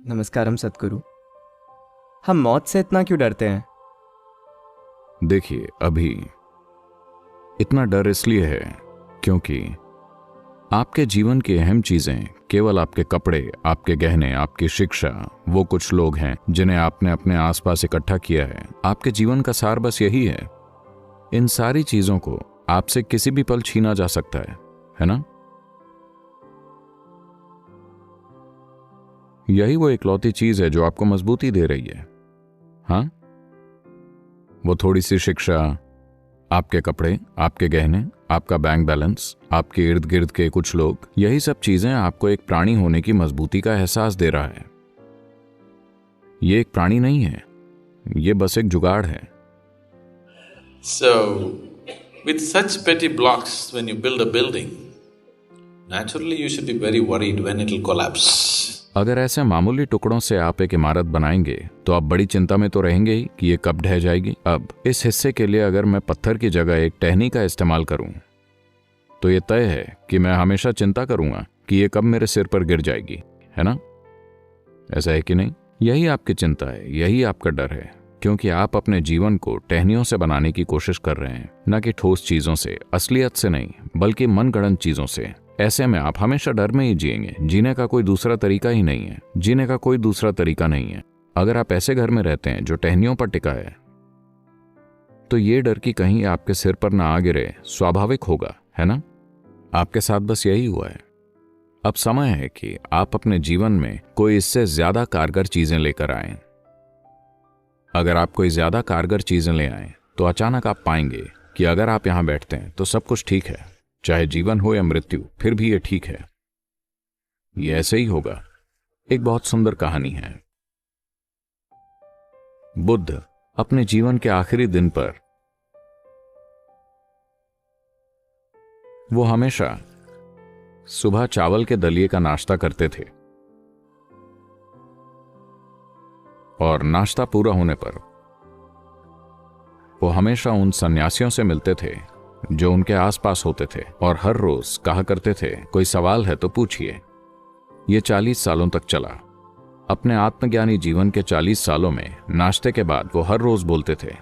नमस्कारम सतगुरु। हम मौत से इतना क्यों डरते हैं? देखिए, अभी इतना डर इसलिए है क्योंकि आपके जीवन की अहम चीजें केवल आपके कपड़े, आपके गहने, आपकी शिक्षा, वो कुछ लोग हैं जिन्हें आपने अपने आसपास इकट्ठा किया है। आपके जीवन का सार बस यही है। इन सारी चीजों को आपसे किसी भी पल छीना जा सकता है ना? यही वो इकलौती चीज है जो आपको मजबूती दे रही है। हाँ, वो थोड़ी सी शिक्षा, आपके कपड़े, आपके गहने, आपका बैंक बैलेंस, आपके इर्द गिर्द के कुछ लोग, यही सब चीजें आपको एक प्राणी होने की मजबूती का एहसास दे रहा है। ये एक प्राणी नहीं है, ये बस एक जुगाड़ है। So, with such petty blocks, when you build a building, naturally you should be very worried when it will collapse. अगर ऐसे मामूली टुकड़ों से आप एक इमारत बनाएंगे तो आप बड़ी चिंता में तो रहेंगे ही कि ये कब ढह जाएगी। अब इस हिस्से के लिए अगर मैं पत्थर की जगह एक टहनी का इस्तेमाल करूं तो ये तय है कि मैं हमेशा चिंता करूंगा कि ये कब मेरे सिर पर गिर जाएगी, है ना? ऐसा है कि नहीं? यही आपकी चिंता है, यही आपका डर है, क्योंकि आप अपने जीवन को टहनियों से बनाने की कोशिश कर रहे हैं, न कि ठोस चीजों से, असलियत से नहीं, बल्कि मनगढ़ंत चीजों से। ऐसे में आप हमेशा डर में ही जिएंगे। जीने का कोई दूसरा तरीका ही नहीं है, जीने का कोई दूसरा तरीका नहीं है। अगर आप ऐसे घर में रहते हैं जो टहनियों पर टिका है तो ये डर कि कहीं आपके सिर पर ना आ गिरे स्वाभाविक होगा, है ना? आपके साथ बस यही हुआ है। अब समय है कि आप अपने जीवन में कोई इससे ज्यादा कारगर चीजें लेकर आए। अगर आप कोई ज्यादा कारगर चीजें ले आए तो अचानक आप पाएंगे कि अगर आप यहां बैठते हैं तो सब कुछ ठीक है, चाहे जीवन हो या मृत्यु, फिर भी ये ठीक है। ये ऐसे ही होगा। एक बहुत सुंदर कहानी है। बुद्ध अपने जीवन के आखिरी दिन पर वो हमेशा सुबह चावल के दलिए का नाश्ता करते थे और नाश्ता पूरा होने पर वो हमेशा उन सन्यासियों से मिलते थे जो उनके आसपास होते थे और हर रोज कहा करते थे, कोई सवाल है तो पूछिए। ये 40 सालों तक चला। अपने आत्मज्ञानी जीवन के 40 सालों में नाश्ते के बाद वो हर रोज बोलते थे।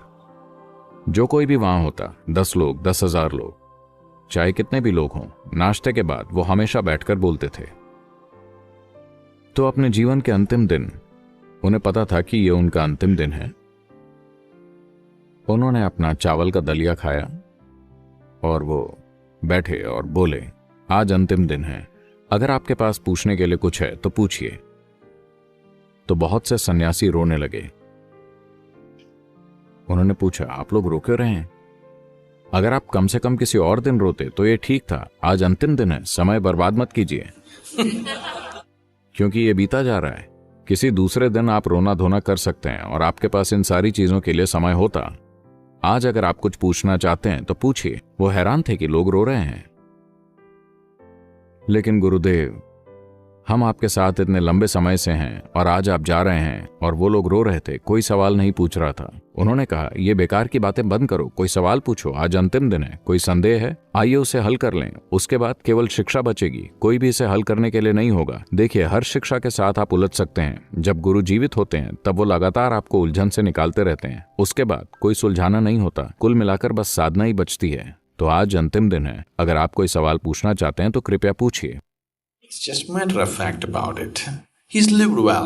जो कोई भी वहां होता, 10 लोग, 10,000 लोग, चाहे कितने भी लोग हों, नाश्ते के बाद वो हमेशा बैठकर बोलते थे। तो अपने जीवन के अंतिम दिन उन्हें पता था कि ये उनका अंतिम दिन है। उन्होंने अपना चावल का दलिया खाया और वो बैठे और बोले, आज अंतिम दिन है, अगर आपके पास पूछने के लिए कुछ है तो पूछिए। तो बहुत से सन्यासी रोने लगे। उन्होंने पूछा, आप लोग रो क्यों रहे हैं? अगर आप कम से कम किसी और दिन रोते तो ये ठीक था। आज अंतिम दिन है, समय बर्बाद मत कीजिए क्योंकि ये बीता जा रहा है। किसी दूसरे दिन आप रोना धोना कर सकते हैं और आपके पास इन सारी चीजों के लिए समय होता। आज अगर आप कुछ पूछना चाहते हैं तो पूछिए। वो हैरान थे कि लोग रो रहे हैं। लेकिन गुरुदेव, हम आपके साथ इतने लंबे समय से हैं और आज आप जा रहे हैं और वो लोग रो रहे थे, कोई सवाल नहीं पूछ रहा था। उन्होंने कहा, ये बेकार की बातें बंद करो, कोई सवाल पूछो। आज अंतिम दिन है, कोई संदेह है, आइए उसे हल कर लें। उसके बाद केवल शिक्षा बचेगी, कोई भी इसे हल करने के लिए नहीं होगा। देखिए, हर शिक्षा के साथ आप उलझ सकते हैं। जब गुरु जीवित होते हैं तब वो लगातार आपको उलझन से निकालते रहते हैं। उसके बाद कोई सुलझाना नहीं होता, कुल मिलाकर बस साधना ही बचती है। तो आज अंतिम दिन है, अगर आप कोई सवाल पूछना चाहते हैं तो कृपया पूछिए। It's just matter of fact about it. He's lived well.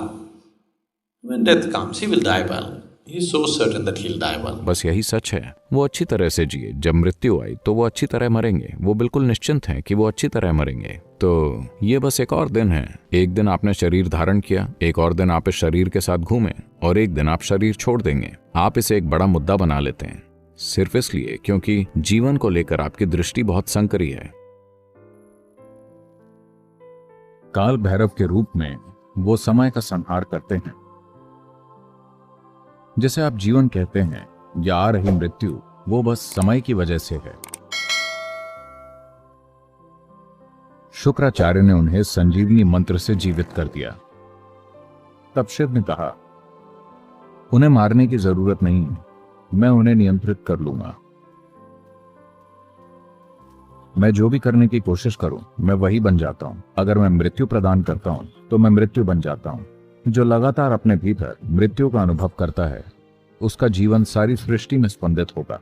When death comes, he will die well. He's so certain that he'll die well. बस यही सच है। वो अच्छी तरह से जिए। जब मृत्यु आई तो वो अच्छी तरह मरेंगे। वो बिल्कुल निश्चिंत हैं कि वो अच्छी तरह मरेंगे। तो ये बस एक और दिन है। एक दिन आपने शरीर धारण किया, एक और दिन आप इस शरीर के साथ घूमे और एक दिन आप शरीर छोड़ देंगे। आप इसे एक बड़ा मुद्दा बना लेते हैं सिर्फ इसलिए क्योंकि जीवन को लेकर आपकी दृष्टि बहुत संकरी है। काल भैरव के रूप में वो समय का संहार करते हैं। जिसे आप जीवन कहते हैं या आ रही मृत्यु, वो बस समय की वजह से है। शुक्राचार्य ने उन्हें संजीवनी मंत्र से जीवित कर दिया। तब शिव ने कहा, उन्हें मारने की जरूरत नहीं है, मैं उन्हें नियंत्रित कर लूंगा। मैं जो भी करने की कोशिश करूं, मैं वही बन जाता हूं। अगर मैं मृत्यु प्रदान करता हूं तो मैं मृत्यु बन जाता हूं। जो लगातार अपने भीतर मृत्यु का अनुभव करता है, उसका जीवन सारी सृष्टि में स्पंदित होगा।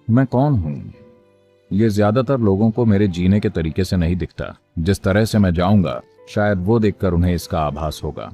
मैं कौन हूं? ये ज्यादातर लोगों को मेरे जीने के तरीके से नहीं दिखता। जिस तरह से मैं जाऊंगा, शायद वो देखकर उन्हें इसका आभास होगा।